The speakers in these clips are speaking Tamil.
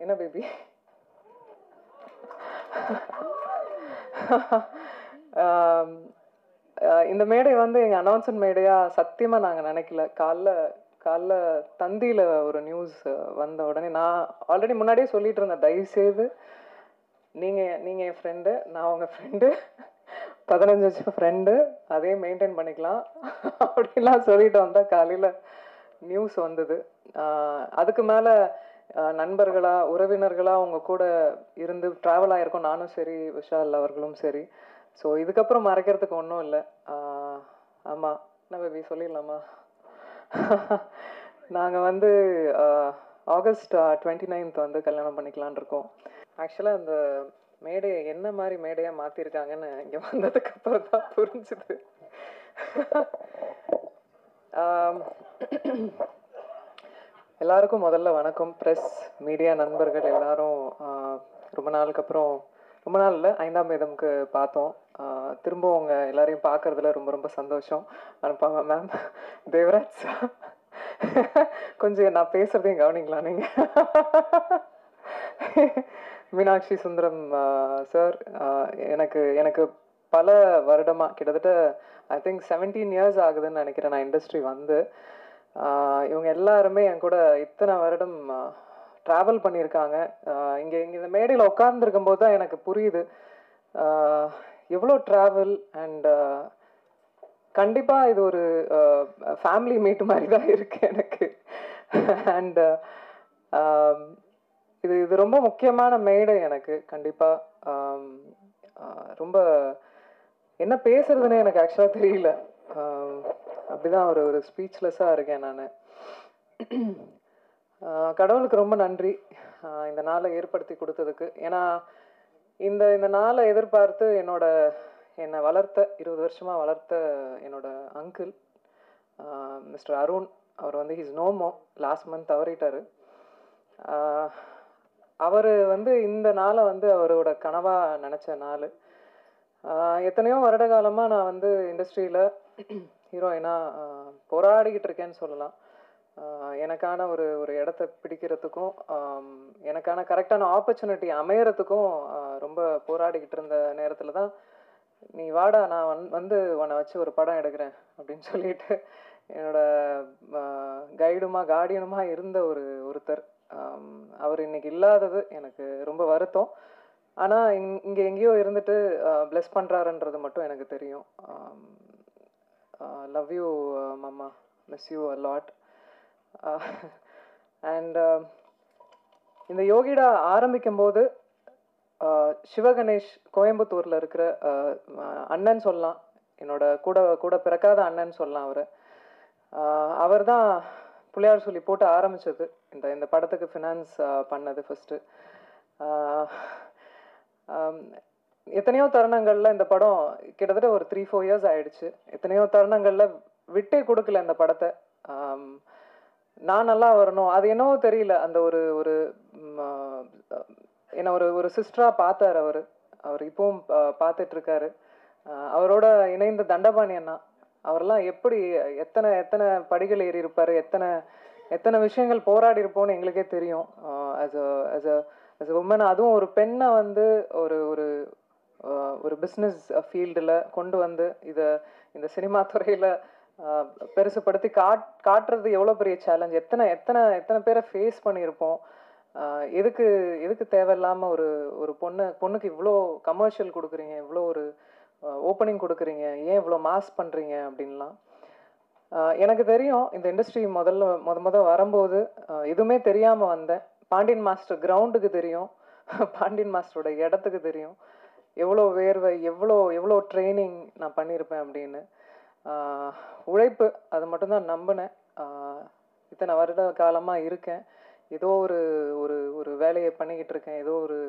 என்ன பேபி? இந்த மேடை வந்து எங்கள் அனௌன்ஸ்மெண்ட் மேடையாக சத்தியமாக நாங்கள் நினைக்கல. காலைல தந்தியில் ஒரு நியூஸ் வந்த உடனே நான் ஆல்ரெடி முன்னாடியே சொல்லிட்டு இருந்தேன், தயவுசெய்து நீங்கள் என் ஃப்ரெண்டு, நான் உங்கள் ஃப்ரெண்டு, 15 வருஷம் ஃப்ரெண்டு, அதே மெயின்டைன் பண்ணிக்கலாம் அப்படின்லாம் சொல்லிட்டு வந்தால் காலையில் நியூஸ் வந்தது. அதுக்கு மேலே நண்பர்களாக உறவினர்களாக அவங்க கூட இருந்து ட்ராவல் ஆகிருக்கோம், நானும் சரி விஷால் அவர்களும் சரி. ஸோ இதுக்கப்புறம் மறைக்கிறதுக்கு ஒன்றும் இல்லை. ஆமாம், என்ன பேபி சொல்லிடலாமா? நாங்கள் வந்து ஆகஸ்ட் 29 வந்து கல்யாணம் பண்ணிக்கலான் இருக்கோம். ஆக்சுவலாக அந்த மேடையை என்ன மாதிரி மேடையாக மாற்றிருக்காங்கன்னு இங்கே வந்ததுக்கு அப்புறம் தான் புரிஞ்சுது. எல்லாருக்கும் முதல்ல வணக்கம். ப்ரெஸ் மீடியா நண்பர்கள் எல்லாரும் ரொம்ப நாளுக்கு அப்புறம், ரொம்ப நாள் இல்லை, 5ஆம் வேதம்க்கு பார்த்தோம். திரும்ப உங்க எல்லாரையும் பார்க்கறதுல ரொம்ப ரொம்ப சந்தோஷம். அனுப்பாங்க மேம், தேவராஜ் கொஞ்சம் நான் பேசுறதையும் கவனிங்களா நீங்க? மீனாட்சி சுந்தரம் சார், எனக்கு எனக்கு பல வருடமாக, கிட்டத்தட்ட ஐ திங்க் 17 இயர்ஸ் ஆகுதுன்னு நினைக்கிறேன் நான் இண்டஸ்ட்ரி வந்து. இவங்க எல்லாருமே என் கூட இத்தனை வருடம் ட்ராவல் பண்ணியிருக்காங்க. இங்கே இந்த மேடையில் உட்கார்ந்துருக்கும் போது தான் எனக்கு புரியுது எவ்வளோ ட்ராவல். அண்ட் கண்டிப்பாக இது ஒரு ஃபேமிலி மீட் மாதிரி தான் இருக்கு எனக்கு. அண்ட் இது ரொம்ப முக்கியமான மேடை எனக்கு. கண்டிப்பாக ரொம்ப என்ன பேசுறதுன்னு எனக்கு ஆக்சுவலாக தெரியல. அப்படிதான் ஒரு ஸ்பீச்லெஸ்ஸாக இருக்கேன் நான். கடவுளுக்கு ரொம்ப நன்றி இந்த நாளை ஏற்படுத்தி கொடுத்ததுக்கு. ஏன்னா இந்த நாளை எதிர்பார்த்து என்னை வளர்த்த 20 வருஷமாக வளர்த்த என்னோட அங்கிள் மிஸ்டர் அருண், அவர் வந்து ஹிஸ் நோமோ, லாஸ்ட் மந்த் தவறிட்டார். அவர் வந்து இந்த நாளை வந்து அவரோட கனவாக நினச்ச நாள். எத்தனையோ வருட காலமாக நான் வந்து இண்டஸ்ட்ரியில் ஹீரோயினாக போராடிக்கிட்டு இருக்கேன்னு சொல்லலாம். எனக்கான ஒரு இடத்த பிடிக்கிறதுக்கும் எனக்கான கரெக்டான ஆப்பர்ச்சுனிட்டி அமையறதுக்கும் ரொம்ப போராடிக்கிட்டு இருந்த நேரத்தில் தான், நீ வாடா நான் வந்து உன்னை வச்சு ஒரு படம் எடுக்கிறேன் அப்படின்னு சொல்லிட்டு என்னோட கார்டியனுமா இருந்த ஒருத்தர். அவர் இன்னைக்கு இல்லாதது எனக்கு ரொம்ப வருத்தம். ஆனால் இங்கே எங்கேயோ இருந்துட்டு பிளஸ் பண்ணுறாருன்றது மட்டும் எனக்கு தெரியும். லவ் யூ மாமா, miss you a lot. And இந்த யோகிடா ஆரம்பிக்கும் போது சிவகணேஷ் கோயம்புத்தூரில் இருக்கிற அண்ணன் சொல்லலாம், என்னோட கூட பிறக்காத அண்ணன் சொல்லலாம். அவர் தான் பிள்ளையார் சொல்லி போட்டு ஆரம்பித்தது. இந்த படத்துக்கு ஃபினான்ஸ் பண்ணது ஃபஸ்ட்டு. எத்தனையோ தருணங்களில் இந்த படம் கிட்டத்தட்ட ஒரு 3-4 இயர்ஸ் ஆயிடுச்சு. எத்தனையோ தருணங்களில் விட்டே கொடுக்கல இந்த படத்தை. நான் நல்லா வரணும், அது என்னவோ தெரியல, அந்த ஒரு என்ன ஒரு சிஸ்டராக பார்த்தார் அவர் இப்பவும் பார்த்துட்ருக்காரு. அவரோட இணைந்த தண்டபாணி அண்ணா, அவரெல்லாம் எப்படி எத்தனை படிகள் ஏறி இருப்பார், எத்தனை விஷயங்கள் போராடி இருப்போம்னு எங்களுக்கே தெரியும். ஆஸ் அ உமன், அதுவும் ஒரு பெண்ணை வந்து ஒரு பிஸ்னஸ் ஃபீல்டில் கொண்டு வந்து இந்த சினிமா துறையில் பெருசுப்படுத்தி காட்டுறது எவ்வளோ பெரிய சேலஞ்ச். எத்தனை பேரை ஃபேஸ் பண்ணியிருப்போம். எதுக்கு தேவையில்லாமல் ஒரு பொண்ணுக்கு இவ்வளோ கமர்ஷியல் கொடுக்குறீங்க, இவ்வளோ ஒரு ஓப்பனிங் கொடுக்குறீங்க, ஏன் இவ்வளோ மாஸ் பண்ணுறீங்க அப்படின்லாம். எனக்கு தெரியும், இந்த இண்டஸ்ட்ரி முத வரும்போது எதுவுமே தெரியாமல் வந்தேன். பாண்டியன் மாஸ்டர் கிரவுண்டுக்கு தெரியும், பாண்டியன் மாஸ்டரோட இடத்துக்கு தெரியும், எவ்வளோ வேர்வை, எவ்வளோ ட்ரைனிங் நான் பண்ணியிருப்பேன் அப்படின்னு. உழைப்பு, அது மட்டும்தான் நம்பினேன். இத்தனை வருட காலமாக இருக்கேன், ஏதோ ஒரு வேலையை பண்ணிக்கிட்டு இருக்கேன், ஏதோ ஒரு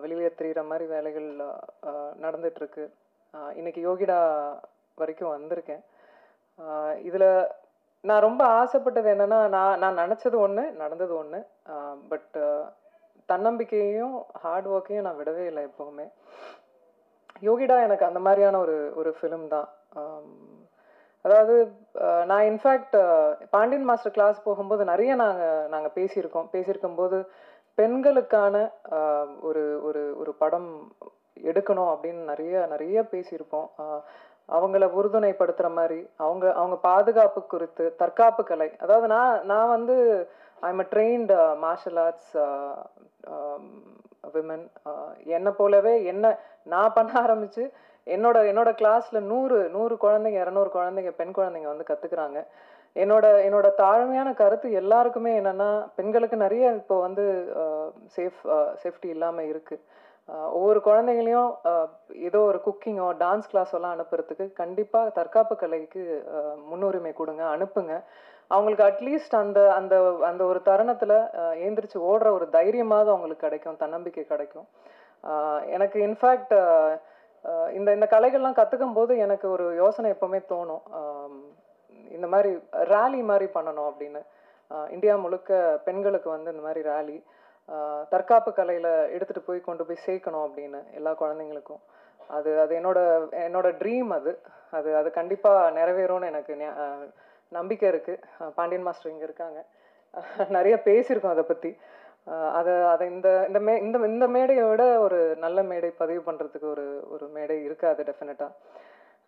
வெளியே தெரிகிற மாதிரி வேலைகள் நடந்துகிட்ருக்கு. இன்றைக்கி யோகிடா வரைக்கும் வந்திருக்கேன். இதில் நான் ரொம்ப ஆசைப்பட்டது என்னென்னா, நான் நினச்சது ஒன்று, நடந்தது ஒன்று. பட் தன்னம்பிக்கையையும் ஹார்ட் ஒர்க்கையும் நான் விடவே இல்லை எப்போவுமே. யோகிடா எனக்கு அந்த மாதிரியான ஒரு ஃபிலிம் தான். அதாவது நான் இன்ஃபேக்ட் பாண்டியன் மாஸ்டர் கிளாஸ் போகும்போது நிறைய நாங்கள் பேசியிருக்கும்போது பெண்களுக்கான ஒரு ஒரு ஒரு படம் எடுக்கணும் அப்படின்னு நிறைய பேசியிருப்போம். அவங்கள உறுதுணைப்படுத்துகிற மாதிரி அவங்க பாதுகாப்பு குறித்து தற்காப்பு கலை, அதாவது நான் வந்து I'm a trained martial arts women. என்னை போலவே நான் பண்ண ஆரம்பித்து என்னோட கிளாஸில் 100 குழந்தைங்க 200 குழந்தைங்க பெண் குழந்தைங்க வந்து கற்றுக்குறாங்க. என்னோட தாழ்மையான கருத்து எல்லாருக்குமே என்னென்னா, பெண்களுக்கு நிறைய இப்போ வந்து சேஃப்டி இல்லாமல் இருக்குது. ஒவ்வொரு குழந்தைங்களையும் ஏதோ ஒரு குக்கிங்கோ டான்ஸ் கிளாஸோ எல்லாம் அனுப்புறதுக்கு கண்டிப்பாக தற்காப்பு கலைக்கு முன்னுரிமை கொடுங்க, அனுப்புங்க. அவங்களுக்கு அட்லீஸ்ட் அந்த அந்த அந்த ஒரு தருணத்தில் ஏந்திரிச்சு ஓடுற ஒரு தைரியமாவது அவங்களுக்கு கிடைக்கும், தன்னம்பிக்கை கிடைக்கும். எனக்கு இன்ஃபேக்ட் இந்த கலைகள்லாம் கற்றுக்கும் போது எனக்கு ஒரு யோசனை எப்போவுமே தோணும், இந்த மாதிரி ரேலி மாதிரி பண்ணணும் அப்படின்னு. இந்தியா முழுக்க பெண்களுக்கு வந்து இந்த மாதிரி ரேலி தற்காப்பு கலையில் எடுத்துகிட்டு போய் கொண்டு போய் சேர்க்கணும் அப்படின்னு எல்லா குழந்தைங்களுக்கும். அது என்னோட ட்ரீம். அது கண்டிப்பாக நிறைவேறும்னு எனக்கு நம்பிக்கை இருக்குது. பாண்டியன் மாஸ்டர் இங்கே இருக்காங்க, நிறைய பேசியிருக்கோம் அதை பற்றி. அதை இந்த மேடையை விட ஒரு நல்ல மேடை பதிவு பண்ணுறதுக்கு ஒரு மேடை இருக்காது டெஃபினட்டாக.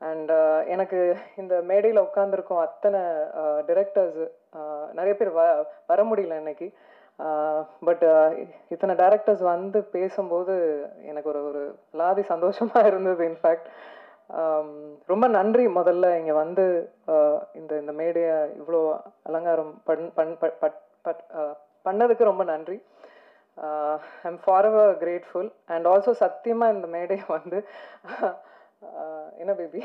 அண்ட் எனக்கு இந்த மேடையில் உட்காந்துருக்கோம் அத்தனை டிரெக்டர்ஸு, நிறைய பேர் வர முடியல இன்னைக்கு. பட் இத்தனை டைரக்டர்ஸ் வந்து பேசும்போது எனக்கு ஒரு லாதி சந்தோஷமாக இருந்தது. இன்ஃபேக்ட் ரொம்ப நன்றி. முதல்ல இங்கே வந்து இந்த மேடையை இவ்வளோ அலங்காரம் பண்ணதுக்கு ரொம்ப நன்றி. I'm forever grateful. And also சத்தியமாக இந்த மேடையை வந்து என்ன பேபி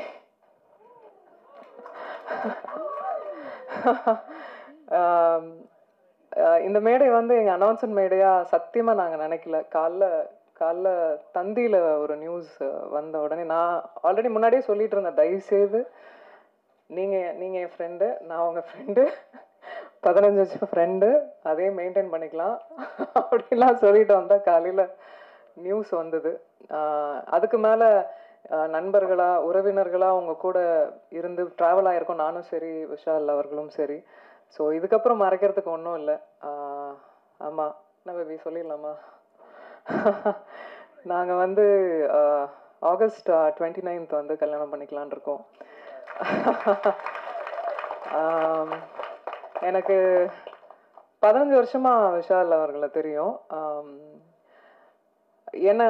இந்த மேடை வந்து எங்கள் அனௌன்ஸ்மெண்ட் மேடையாக சத்தியமாக நாங்கள் நினைக்கல. காலைல தந்தியில் ஒரு நியூஸ் வந்த உடனே நான் ஆல்ரெடி முன்னாடியே சொல்லிட்டு இருந்தேன், தயவுசெய்து நீங்கள் என் ஃப்ரெண்டு, நான் உங்கள் ஃப்ரெண்டு, 15 வருஷம் ஃப்ரெண்டு, அதே மெயின்டைன் பண்ணிக்கலாம் அப்படிலாம் சொல்லிட்டு வந்தால் காலையில் நியூஸ் வந்தது. அதுக்கு மேலே நண்பர்களாக உறவினர்களாக அவங்க கூட இருந்து ட்ராவல் ஆகிருக்கோம், நானும் சரி விஷால் அவர்களும் சரி. ஸோ இதுக்கப்புறம் மறைக்கிறதுக்கு ஒன்றும் இல்லை. ஆமாம், என்ன பேபி சொல்லிடலாமா? நாங்கள் வந்து ஆகஸ்ட் 29 வந்து கல்யாணம் பண்ணிக்கலான் இருக்கோம். எனக்கு 15 வருஷமாக விஷால் அவர்களை தெரியும். என்ன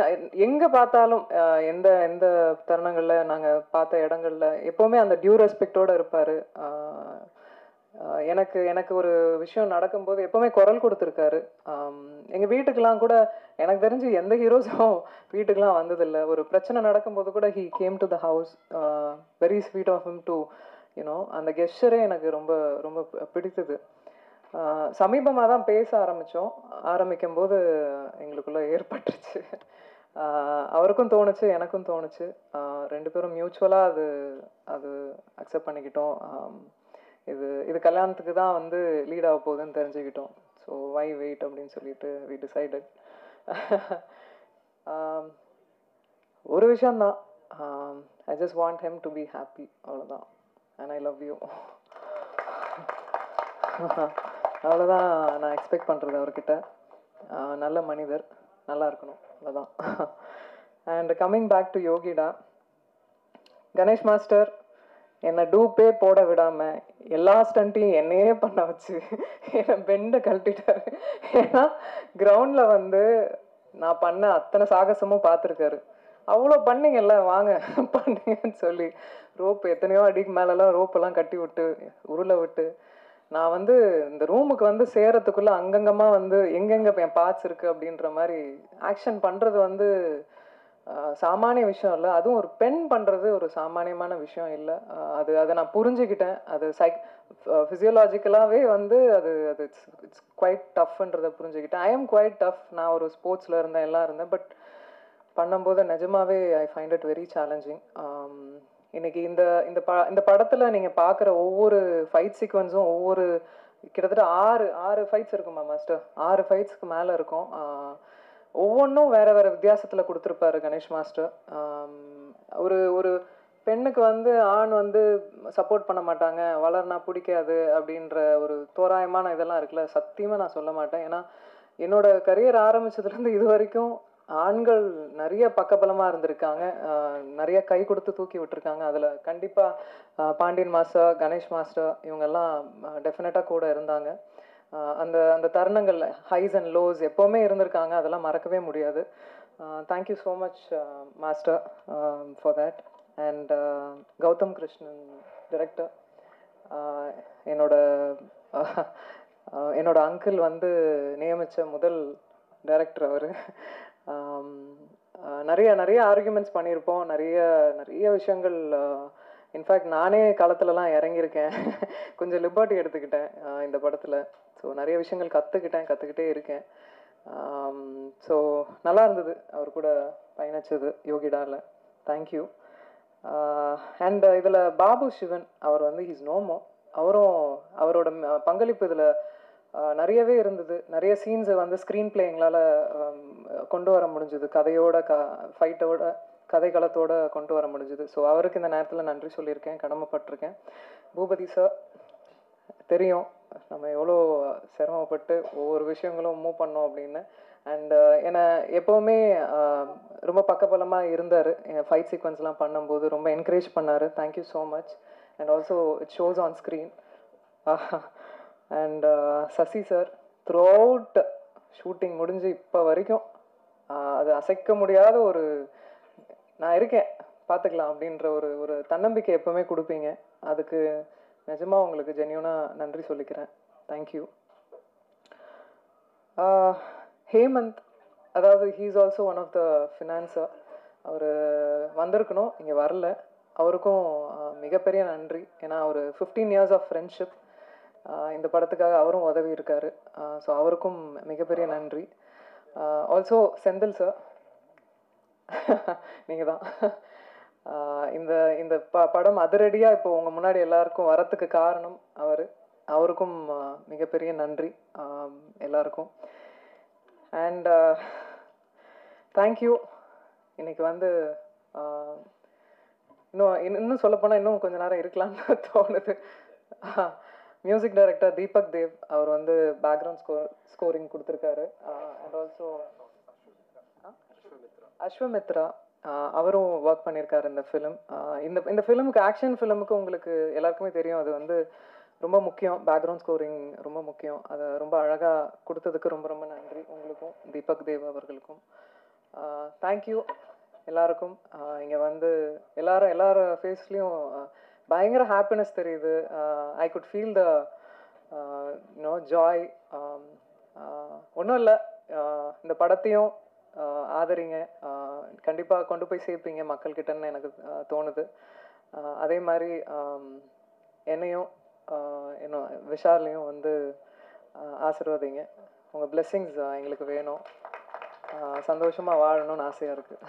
எங்கே பார்த்தாலும் எந்த எந்த தருணங்களில் நாங்கள் பார்த்த இடங்களில் எப்போவுமே அந்த டியூ ரெஸ்பெக்டோடு இருப்பார். எனக்கு ஒரு விஷயம் நடக்கும்போது எப்போவுமே குரல் கொடுத்துருக்காரு. எங்கள் வீட்டுக்கெலாம் கூட எனக்கு தெரிஞ்சு எந்த ஹீரோஸும் வீட்டுக்கெலாம் வந்ததில்லை. ஒரு பிரச்சனை நடக்கும்போது கூட he came to the house. Very sweet of him to you know. அந்த கெஸ்டரே எனக்கு ரொம்ப ரொம்ப பிடித்தது. சமீபமாக தான் பேச ஆரம்பிக்கும் போது எங்களுக்குள்ளே ஏற்பட்டுருச்சு. அவருக்கும் தோணுச்சு, எனக்கும் தோணுச்சு. 2 பேரும் மியூச்சுவலாக அது அக்செப்ட் பண்ணிக்கிட்டோம். இது கல்யாணத்துக்கு தான் வந்து லீட் ஆக போகுதுன்னு தெரிஞ்சுக்கிட்டோம். ஸோ வை வெயிட் அப்படின்னு சொல்லிட்டு வி டிசைடட். ஒரு விஷயந்தான், I just want him to be happy, அவ்வளோதான். And I love you. அவ்வளோதான் நான் எக்ஸ்பெக்ட் பண்ணுறது அவர்கிட்ட. நல்ல மனிதர், நல்லா இருக்கணும், அவ்வளோதான். அண்ட் கம்மிங் பேக் டு யோகிடா, கணேஷ் மாஸ்டர் என்னை டூப்பே போட விடாமல் எல்லா ஸ்டண்ட்டையும் என்னையே பண்ண வச்சு என்னை பெண்டை கழட்டிட்டாரு. ஏன்னா கிரவுண்டில் வந்து நான் பண்ண அத்தனை சாகசமும் பார்த்துருக்காரு. அவ்வளோ பண்ணிங்கல்ல, வாங்க பண்ணுங்கன்னு சொல்லி ரோப்பு எத்தனையோ அடிக்கு மேலெல்லாம் ரோப்பெல்லாம் கட்டி விட்டு உருளை விட்டு நான் வந்து இந்த ரூமுக்கு வந்து சேரத்துக்குள்ளே அங்கங்கமாக வந்து எங்கெங்கே என் பார்ட்ஸ் இருக்குது அப்படின்ற மாதிரி ஆக்ஷன் பண்ணுறது வந்து சாமானிய விஷயம் இல்லை. அதுவும் ஒரு பெண் பண்ணுறது ஒரு சாமானியமான விஷயம் இல்லை. அதை நான் புரிஞ்சுக்கிட்டேன். அது ஃபிசியோலாஜிக்கலாகவே வந்து இட்ஸ் குவைட் டஃப்ன்றதை புரிஞ்சுக்கிட்டேன். I am quite tough. நான் ஒரு ஸ்போர்ட்ஸில் இருந்தேன், எல்லாம் இருந்தேன். பட் பண்ணும்போது நிஜமாவே I find it very challenging. இன்னைக்கு இந்த படத்தில் நீங்கள் பார்க்குற ஒவ்வொரு ஃபைட் சீக்வன்ஸும் கிட்டத்தட்ட 6 ஃபைட்ஸ் இருக்குமா மாஸ்டர்? 6 ஃபைட்ஸ்க்கு மேலே இருக்கும். ஒவ்வொன்றும் வேறு வித்தியாசத்தில் கொடுத்துருப்பாரு கணேஷ் மாஸ்டர். ஒரு பெண்ணுக்கு வந்து ஆண் வந்து சப்போர்ட் பண்ண மாட்டாங்க, வளர்னா பிடிக்காது அப்படின்ற ஒரு தோராயமான இதெல்லாம் இருக்குல்ல, சத்தியமாக நான் சொல்ல மாட்டேன். ஏன்னா என்னோட கரியர் ஆரம்பிச்சதுலேருந்து இது வரைக்கும் ஆண்கள் நிறைய பக்கபலமாக இருந்திருக்காங்க, நிறைய கை கொடுத்து தூக்கி விட்டுருக்காங்க. அதில் கண்டிப்பாக பாண்டியன் மாஸ்டர், கணேஷ் மாஸ்டர் இவங்கெல்லாம் டெஃபினட்டாக கூட இருந்தாங்க. அந்த அந்த தருணங்கள் ஹைஸ் அண்ட் லோஸ் எப்போவுமே இருந்திருக்காங்க, அதெல்லாம் மறக்கவே முடியாது. Thank you so much master for that. And Gautham Krishnan director, என்னோட அங்கிள் வந்து நியமித்த முதல் டைரக்டர் அவர். நிறைய நிறைய ஆர்கியூமெண்ட்ஸ் பண்ணியிருப்போம், நிறைய நிறைய விஷயங்கள். இன்ஃபேக்ட் நானே களத்துலலாம் இறங்கியிருக்கேன், கொஞ்சம் லிபர்ட்டி எடுத்துக்கிட்டேன் இந்த படத்தில். ஸோ நிறைய விஷயங்கள் கற்றுக்கிட்டே இருக்கேன். ஸோ நல்லா இருந்தது அவர் கூட பயணிச்சது யோகிடாவில். தேங்க்யூ. அண்ட் இதில் பாபு சிவன் அவர் வந்து ஹீஸ் நோமோ, அவரோட பங்களிப்பு இதில் நிறையவே இருந்தது. நிறைய சீன்ஸை வந்து ஸ்க்ரீன் பிளே எங்களால் கொண்டு வர முடிஞ்சுது, கதையோட ஃபைட்டோட கதைக்களத்தோட கொண்டு வர முடிஞ்சுது. ஸோ அவருக்கு இந்த நேரத்தில் நன்றி சொல்லியிருக்கேன், கடமைப்பட்டிருக்கேன். பூபதி சார், தெரியும் நம்ம எவ்வளோ சிரமப்பட்டு ஒவ்வொரு விஷயங்களும் மூவ் பண்ணோம் அப்படின்னு. அண்ட் என்னை எப்போவுமே ரொம்ப பக்கபலமாக இருந்தார். ஃபைட் சீக்வன்ஸ்லாம் பண்ணும்போது ரொம்ப என்கரேஜ் பண்ணார். Thank you so much. And also it shows on screen. And Sasi sir, throughout shooting முடிஞ்சு இப்போ வரைக்கும் அது அசைக்க முடியாத ஒரு நான் இருக்கேன் பார்த்துக்கலாம் அப்படின்ற ஒரு தன்னம்பிக்கை எப்போவுமே கொடுப்பீங்க. அதுக்கு நிஜமாக உங்களுக்கு ஜென்யூனாக நன்றி சொல்லிக்கிறேன். தேங்க்யூ. ஹேமந்த், அதாவது he's also one of the financer. அவர் வந்திருக்கணும், இங்கே வரல. அவருக்கும் மிகப்பெரிய நன்றி. ஏன்னா ஒரு 15 years ஆஃப் ஃப்ரெண்ட்ஷிப், இந்த படத்துக்காக அவரும் உதவி இருக்காரு. ஸோ அவருக்கும் மிகப்பெரிய நன்றி. ஆல்சோ செந்தில் சார், நீங்கள் தான் இந்த இந்த படம் அதிரடியாக இப்போ உங்கள் முன்னாடி எல்லாருக்கும் வரத்துக்கு காரணம் அவருக்கும் மிகப்பெரிய நன்றி எல்லாருக்கும். And thank you. இன்னைக்கு வந்து இன்னும் சொல்லப்போனால் இன்னும் கொஞ்ச நேரம் இருக்கலாம்னு தோணுது. மியூசிக் டைரக்டர் தீபக் தேவ், அவர் வந்து பேக்ரவுண்ட் ஸ்கோரிங் கொடுத்துருக்காரு. அண்ட் ஆல்சோ அஸ்வமித்ரா, அவரும் ஒர்க் பண்ணியிருக்காரு இந்த ஃபிலிம். இந்த ஃபிலிமுக்கு, ஆக்ஷன் ஃபிலிமுக்கு உங்களுக்கு எல்லாருக்குமே தெரியும், அது வந்து ரொம்ப முக்கியம். பேக்ரவுண்ட் ஸ்கோரிங் ரொம்ப முக்கியம். அதை ரொம்ப அழகாக கொடுத்ததுக்கு ரொம்ப ரொம்ப நன்றி உங்களுக்கும், தீபக் தேவ் அவர்களுக்கும். தேங்க்யூ எல்லாருக்கும். இங்கே வந்து எல்லார் ஃபேஸ்லேயும் பயங்கர ஹாப்பினஸ் தெரியுது. I could feel the joy. ஒன்றும் இல்லை, இந்த படத்தையும் ஆதரிங்க, கண்டிப்பாக கொண்டு போய் சேர்ப்பீங்க மக்கள்கிட்டன்னு எனக்கு தோணுது. அதே மாதிரி என்னையும் இன்னும் விஷாலையும் வந்து ஆசீர்வதிங்க. உங்கள் பிளெஸ்ஸிங்ஸ் எங்களுக்கு வேணும். சந்தோஷமாக வாழணும்னு ஆசையாக இருக்குது.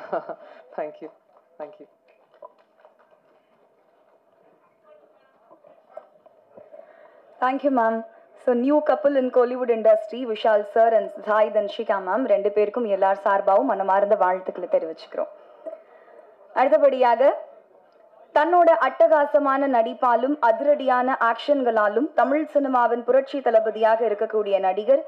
Thank you. Thank you. Thank you, ma'am. So, new couple in Kollywood industry, Vishal sir and Sai Danshika ma'am, ரெண்டு பேருக்கும் எல்லார் சார்பாகவும் மனமார்ந்த வாழ்த்துக்களை தெரிவிச்சுக்கிறோம். அடுத்தபடியாக தன்னோட அட்டகாசமான நடிப்பாலும் அதிரடியான ஆக்ஷன்களாலும் தமிழ் சினிமாவின் புரட்சி தளபதியாக இருக்கக்கூடிய நடிகர்